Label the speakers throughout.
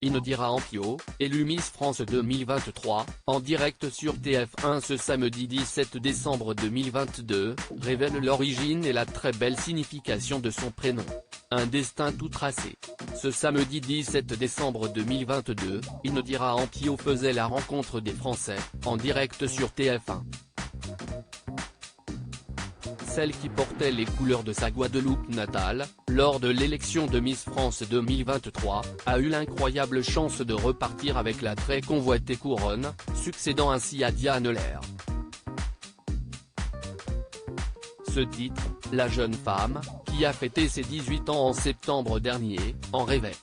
Speaker 1: Inodira Ampio, élue Miss France 2023, en direct sur TF1 ce samedi 17 décembre 2022, révèle l'origine et la très belle signification de son prénom. Un destin tout tracé. Ce samedi 17 décembre 2022, Inodira Ampio faisait la rencontre des Français, en direct sur TF1. Celle qui portait les couleurs de sa Guadeloupe natale, lors de l'élection de Miss France 2023, a eu l'incroyable chance de repartir avec la très convoitée couronne, succédant ainsi à Diane Lair. Ce titre, la jeune femme, qui a fêté ses 18 ans en septembre dernier, en rêvait.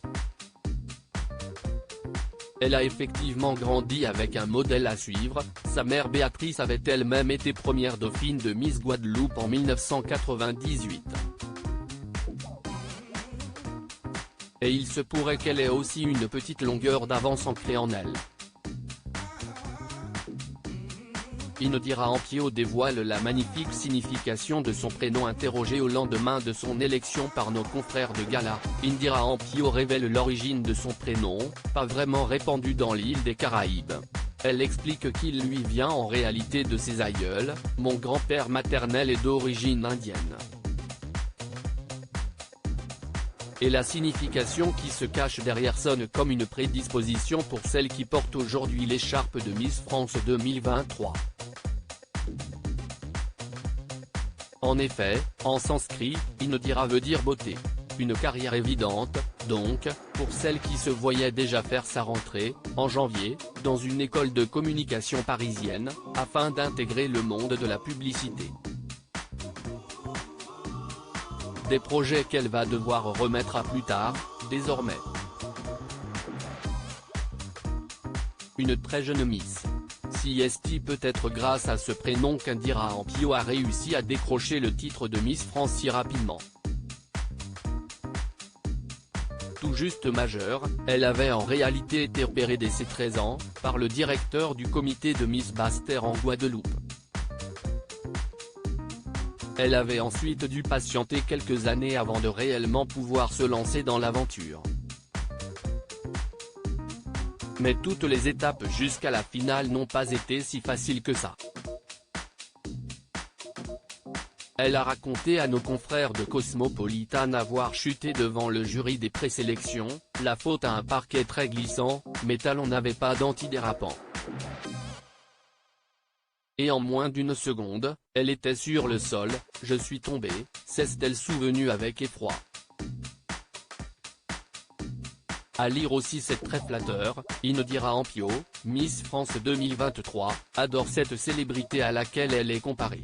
Speaker 1: Elle a effectivement grandi avec un modèle à suivre, sa mère Béatrice avait elle-même été première dauphine de Miss Guadeloupe en 1998. Et il se pourrait qu'elle ait aussi une petite longueur d'avance ancrée en elle. Inodira Ampio dévoile la magnifique signification de son prénom interrogé au lendemain de son élection par nos confrères de Gala. Indira Ampio révèle l'origine de son prénom, pas vraiment répandu dans l'île des Caraïbes. Elle explique qu'il lui vient en réalité de ses aïeuls, mon grand-père maternel est d'origine indienne. Et la signification qui se cache derrière sonne comme une prédisposition pour celle qui porte aujourd'hui l'écharpe de Miss France 2023. En effet, en sanskrit, Inodira veut dire beauté. Une carrière évidente, donc, pour celle qui se voyait déjà faire sa rentrée, en janvier, dans une école de communication parisienne, afin d'intégrer le monde de la publicité. Des projets qu'elle va devoir remettre à plus tard, désormais. Une très jeune Miss. Si est peut-être grâce à ce prénom qu'Indira Ampio a réussi à décrocher le titre de Miss France si rapidement. Tout juste majeure, elle avait en réalité été repérée dès ses 13 ans, par le directeur du comité de Miss Basse-Terre en Guadeloupe. Elle avait ensuite dû patienter quelques années avant de réellement pouvoir se lancer dans l'aventure. Mais toutes les étapes jusqu'à la finale n'ont pas été si faciles que ça. Elle a raconté à nos confrères de Cosmopolitan avoir chuté devant le jury des présélections, la faute à un parquet très glissant, mes talons n'avaient pas d'antidérapant. Et en moins d'une seconde, elle était sur le sol, je suis tombée, s'est-elle souvenue avec effroi. À lire aussi c'est très flatteur, Inodira Ampio, Miss France 2023, adore cette célébrité à laquelle elle est comparée.